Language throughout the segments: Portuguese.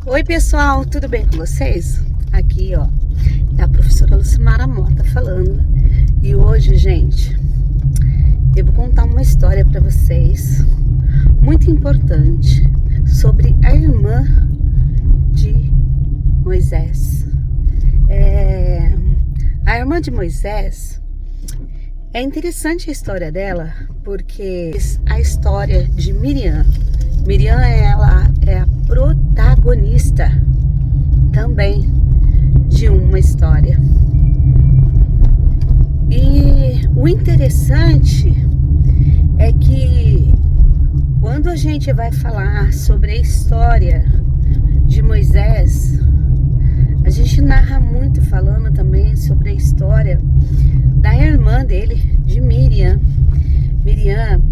Oi pessoal, tudo bem com vocês? Aqui ó, é a professora Lucimara Mota falando. E hoje, gente, eu vou contar uma história para vocês muito importante sobre a irmã de Moisés. A irmã de Moisés, é interessante a história dela, porque a história de Miriam. Miriam, ela é a protagonista também de uma história. E o interessante é que quando a gente vai falar sobre a história de Moisés, a gente narra muito falando também sobre a história da irmã dele, de Miriam. Miriam,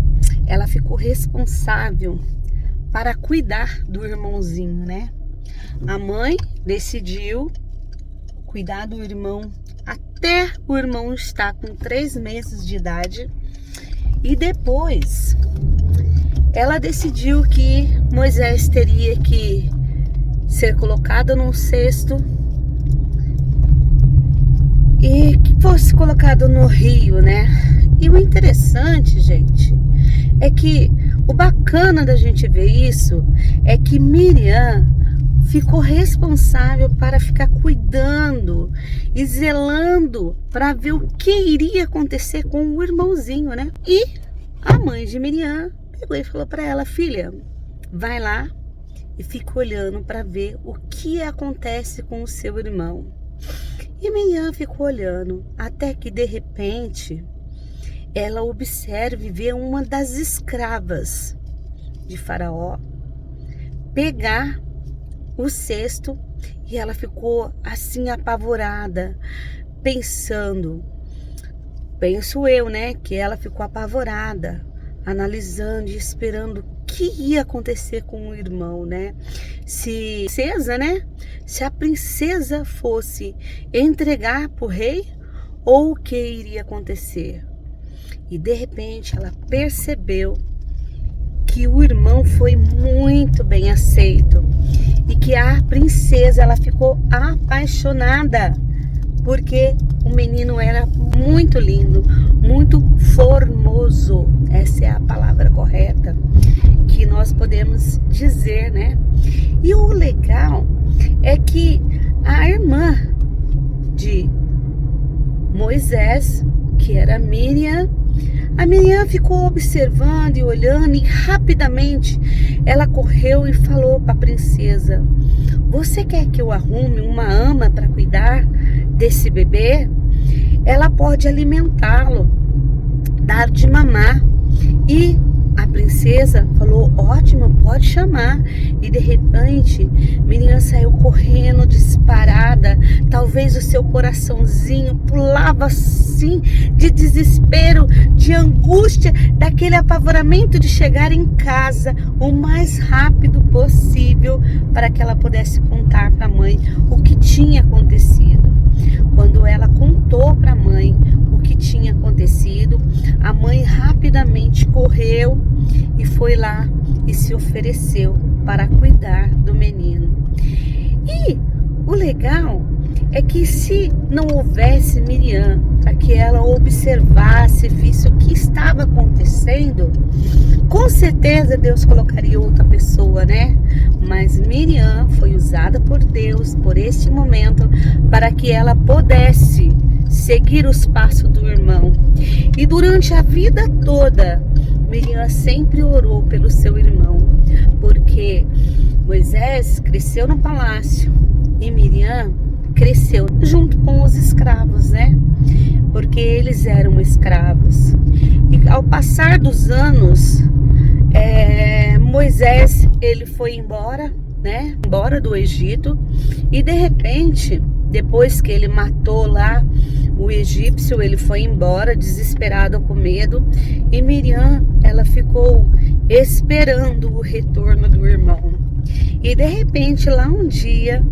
ela ficou responsável para cuidar do irmãozinho, né? A mãe decidiu cuidar do irmão até o irmão estar com 3 meses de idade. E depois ela decidiu que Moisés teria que ser colocado num cesto e que fosse colocado no rio, né? E o interessante, gente, é que o bacana da gente ver isso é que Miriam ficou responsável para ficar cuidando e zelando para ver o que iria acontecer com o irmãozinho, né? E a mãe de Miriam pegou e falou para ela: filha, vai lá e fica olhando para ver o que acontece com o seu irmão. E Miriam ficou olhando até que de repente ela observa e vê uma das escravas de Faraó pegar o cesto, e ela ficou assim apavorada, penso eu, né, que ela ficou apavorada, analisando e esperando o que ia acontecer com o irmão, né? Se a princesa fosse entregar para o rei, ou o que iria acontecer. E de repente ela percebeu que o irmão foi muito bem aceito e que a princesa, ela ficou apaixonada porque o menino era muito lindo, muito formoso. Essa é a palavra correta que nós podemos dizer, né? E o legal é que a irmã de Moisés, que era Miriam, a Miriam ficou observando e olhando, e rapidamente ela correu e falou para a princesa: você quer que eu arrume uma ama para cuidar desse bebê? Ela pode alimentá-lo, dar de mamar. E a princesa falou: ótimo, pode chamar. E de repente Miriam saiu correndo, disparada. Talvez o seu coraçãozinho pulava assim, de desespero, de angústia, daquele apavoramento de chegar em casa o mais rápido possível, para que ela pudesse contar para a mãe o que tinha acontecido. Quando ela contou para a mãe o que tinha acontecido, a mãe rapidamente correu e foi lá e se ofereceu para cuidar do menino. E o legal é que se não houvesse Miriam, para que ela observasse, visse o que estava acontecendo, com certeza Deus colocaria outra pessoa, né? Mas Miriam foi usada por Deus por este momento para que ela pudesse seguir os passos do irmão. E durante a vida toda, Miriam sempre orou pelo seu irmão, porque Moisés cresceu no palácio e Miriam cresceu junto com os escravos, né? Porque eles eram escravos. E ao passar dos anos, Moisés, ele foi embora, né? Embora do Egito. E de repente, depois que ele matou lá o egípcio, ele foi embora, desesperado, com medo. E Miriam, ela ficou esperando o retorno do irmão. E de repente, lá um dia,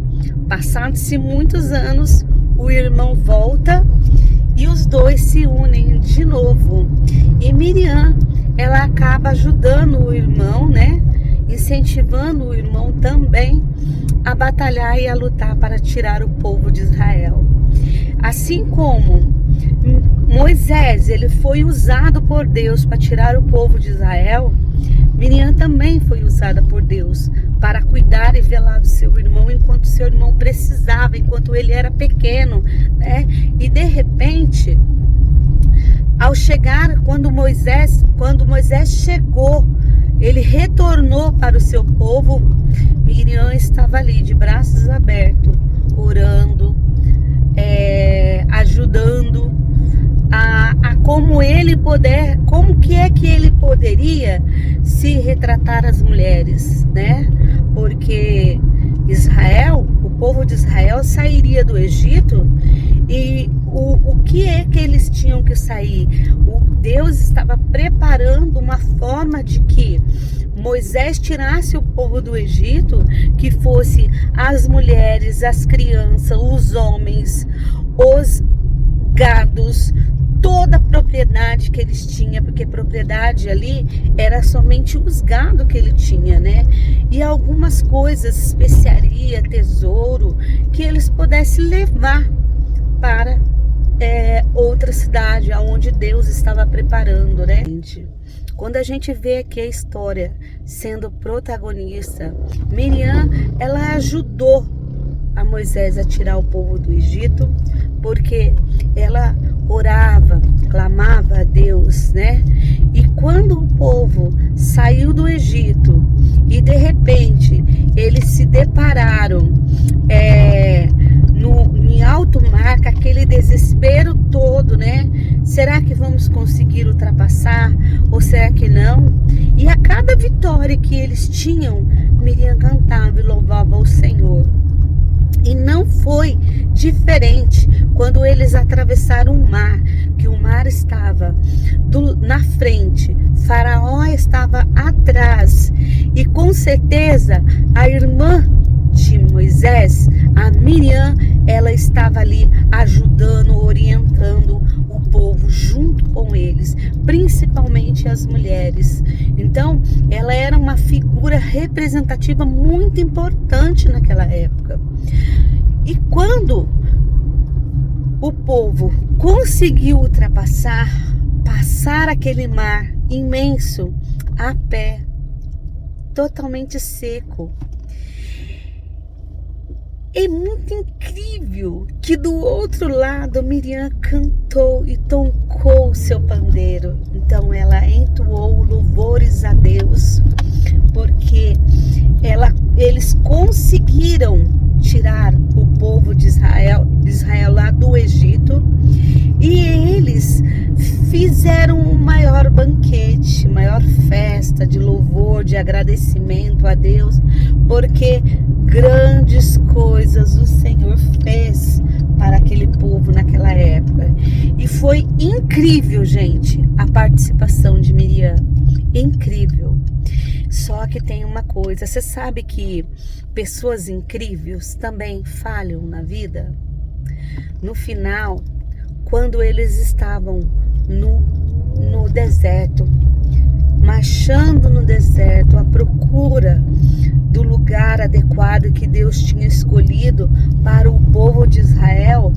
passados-se muitos anos, o irmão volta e os dois se unem de novo. E Miriam, ela acaba ajudando o irmão, né? incentivando o irmão também a batalhar e a lutar para tirar o povo de Israel. Assim como Moisés, ele foi usado por Deus para tirar o povo de Israel, Miriam também foi usada por Deus para cuidar e velar do seu irmão enquanto seu irmão precisava, enquanto ele era pequeno, né? E de repente, ao chegar, quando Moisés chegou, ele retornou para o seu povo, Miriam estava ali de braços abertos, orando, ajudando a como que ele poderia se retratar as mulheres, né? Porque Israel, o povo de Israel sairia do Egito e o que é que eles tinham que sair? Deus estava preparando uma forma de que Moisés tirasse o povo do Egito, que fosse as mulheres, as crianças, os homens, os gados, toda a propriedade que eles tinham, porque propriedade ali era somente os gados que ele tinha, né? E algumas coisas, especiaria, tesouro, que eles pudessem levar para outra cidade, aonde Deus estava preparando, né? Quando a gente vê aqui a história sendo protagonista, Miriam, ela ajudou a Moisés a tirar o povo do Egito, porque ela orava, clamava a Deus, né? E quando o povo saiu do Egito e de repente eles se depararam em alto mar, com aquele desespero todo, né? Será que vamos conseguir ultrapassar ou será que não? E a cada vitória que eles tinham, Miriam cantava e louvava ao Senhor. E não foi diferente quando eles atravessaram o mar, que o mar estava na frente, Faraó estava atrás, e com certeza a irmã de Moisés, a Miriam, ela estava ali ajudando, orientando o povo junto com eles, principalmente as mulheres. Então, ela era uma figura representativa muito importante naquela época. E quando o povo conseguiu passar aquele mar imenso a pé, totalmente seco, é muito incrível que do outro lado Miriam cantou e tocou o seu pandeiro. Então ela entoou louvores a Deus, porque eles conseguiram tirar o povo de Israel lá do Egito, e eles fizeram um maior banquete, maior festa de louvor, de agradecimento a Deus, porque grandes coisas o Senhor fez para aquele povo naquela época. E foi incrível, gente, a participação de Miriam. Incrível. Só que tem uma coisa, você sabe que pessoas incríveis também falham na vida? No final, quando eles estavam no deserto, marchando no deserto à procura do lugar adequado que Deus tinha escolhido para o povo de Israel,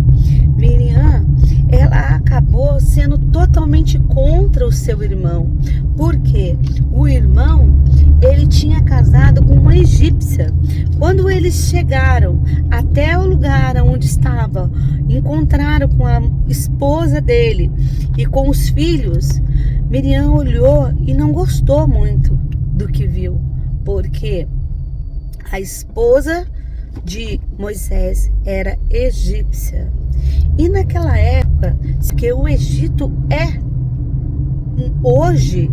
Miriam, ela acabou sendo totalmente contra o seu irmão. Por quê? O irmão, ele tinha casado com uma egípcia. Quando eles chegaram até o lugar onde estava, encontraram com a esposa dele e com os filhos, Miriam olhou e não gostou muito do que viu, porque a esposa de Moisés era egípcia. E naquela época, que o Egito hoje,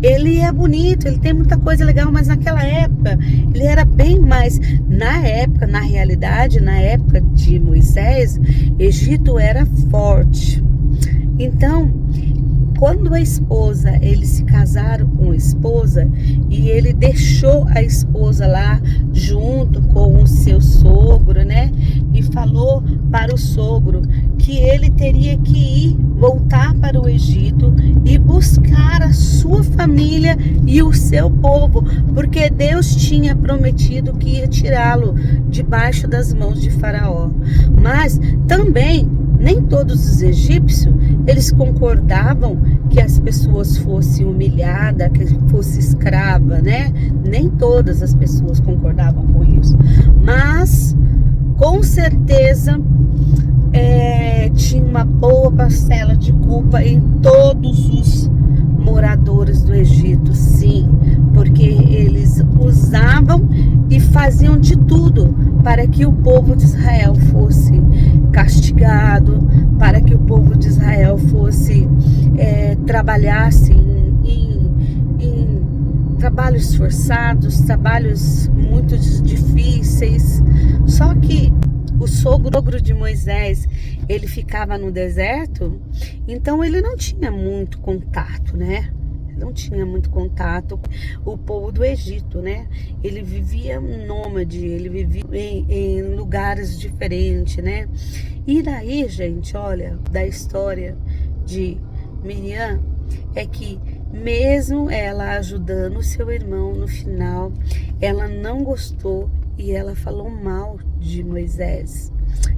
ele é bonito, ele tem muita coisa legal, mas naquela época, ele era bem mais, na realidade, na época de Moisés, Egito era forte. Então, quando eles se casaram com a esposa e ele deixou a esposa lá junto com o seu sogro, né? E falou para o sogro que ele teria que voltar para o Egito e buscar a sua família e o seu povo, porque Deus tinha prometido que ia tirá-lo debaixo das mãos de Faraó. Mas também nem todos os egípcios, eles concordavam que as pessoas fossem humilhadas, que fosse escrava, né? Nem todas as pessoas concordavam com isso. Mas, com certeza, tinha uma boa parcela de culpa em todos os moradores do Egito, sim, porque eles usavam e faziam de tudo para que o povo de Israel fosse castigado, para que o povo de Israel fosse trabalhasse em trabalhos forçados, trabalhos muito difíceis. Só que o sogro de Moisés, ele ficava no deserto, então ele não tinha muito contato, né? Não tinha muito contato com o povo do Egito, né? Ele vivia nômade, ele vivia em lugares diferentes, né? E daí, gente, olha, da história de Miriam, é que mesmo ela ajudando o seu irmão, no final, ela não gostou e ela falou mal de Moisés.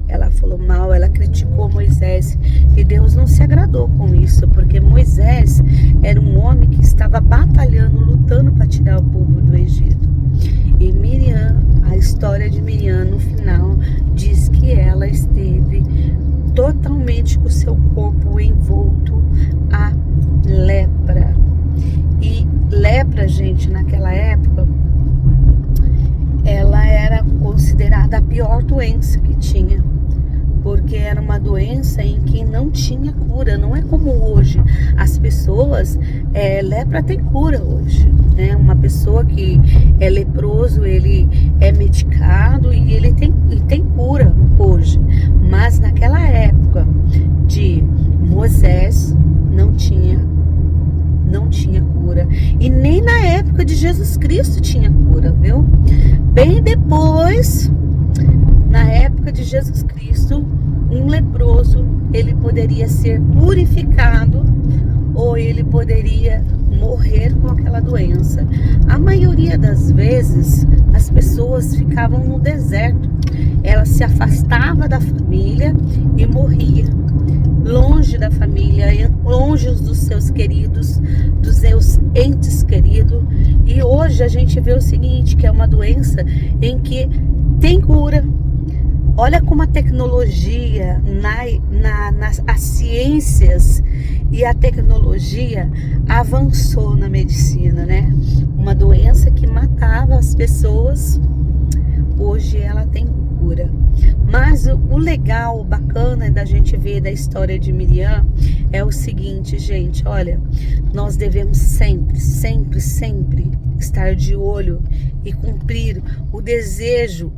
Ela falou mal, ela criticou Moisés, e Deus não se agradou com isso, porque Moisés era um homem que estava batalhando, lutando para tirar o povo do Egito. E Miriam, a história de Miriam no final diz que ela esteve totalmente com o seu corpo envolto a lepra. E lepra, gente, naquela época, ela era considerada a pior doença que tinha, porque era uma doença em que não tinha cura. Não é como hoje, as pessoas, lepra tem cura hoje, né? Uma pessoa que é leproso, ele é medicado e ele tem cura hoje, mas naquela época de Moisés não tinha cura, e nem na época de Jesus Cristo tinha cura, viu? Bem depois, na época de Jesus Cristo, um leproso, ele poderia ser purificado ou ele poderia morrer com aquela doença. A maioria das vezes, as pessoas ficavam no deserto, ela se afastava da família e morria, longe da família, longe dos seus queridos, dos seus entes queridos. E hoje a gente vê o seguinte, que é uma doença em que tem cura. Olha como a tecnologia, as ciências e a tecnologia avançou na medicina, né? Uma doença que matava as pessoas, hoje ela tem cura. Mas o legal, o bacana da gente ver da história de Miriam é o seguinte, gente, olha, nós devemos sempre, sempre, sempre estar de olho e cumprir o desejo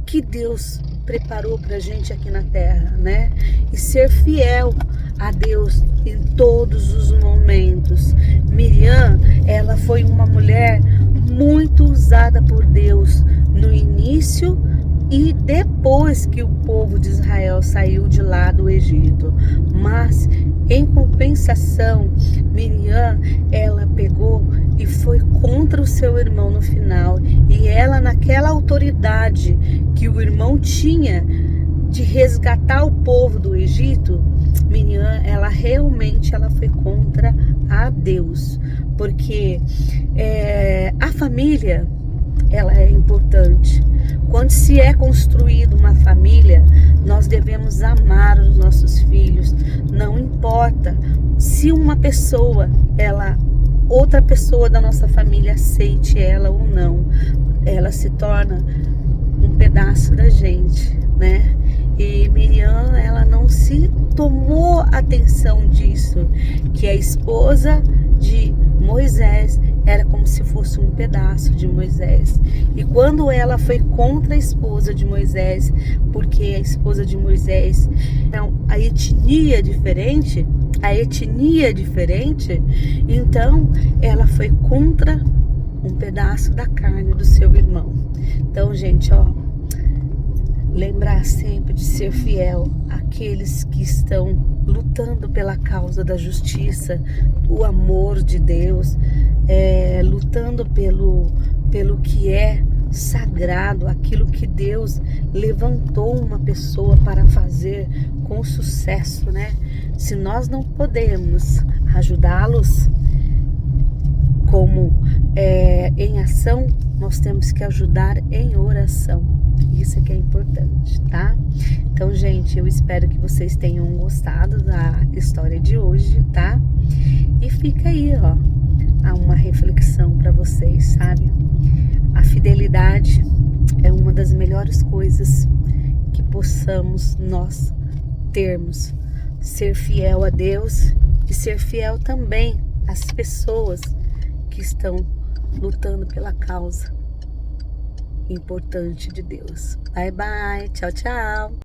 que Deus preparou pra gente aqui na terra, né? E ser fiel a Deus em todos os momentos. Miriam, ela foi uma mulher muito usada por Deus no início e depois que o povo de Israel saiu de lá do Egito. Mas, em compensação, Miriam, ela pegou e foi contra o seu irmão no final. E ela, naquela autoridade que o irmão tinha de resgatar o povo do Egito, Miriam, ela realmente foi contra a Deus. Porque a família, ela é importante. Quando se é construída uma família, nós devemos amar os nossos filhos. Não importa se uma pessoa, outra pessoa da nossa família aceite ela ou não, ela se torna um pedaço da gente, né? E Miriam, ela não se tomou atenção disso, que a esposa de Moisés era como se fosse um pedaço de Moisés. E quando ela foi contra a esposa de Moisés, porque a esposa de Moisés é a etnia diferente, então ela foi contra um pedaço da carne do seu irmão. Então, gente, lembrar lembrar sempre de ser fiel àqueles que estão lutando pela causa da justiça, o amor de Deus, lutando pelo que é sagrado, aquilo que Deus levantou uma pessoa para fazer com sucesso, né? Se nós não podemos ajudá-los como em ação, nós temos que ajudar em oração. Isso é que é importante, tá? Então, gente, eu espero que vocês tenham gostado da história de hoje, tá? E fica aí, ó, uma reflexão para vocês, sabe? A fidelidade é uma das melhores coisas que possamos nós termos. Ser fiel a Deus e ser fiel também às pessoas que estão lutando pela causa importante de Deus. Bye, bye. Tchau, tchau.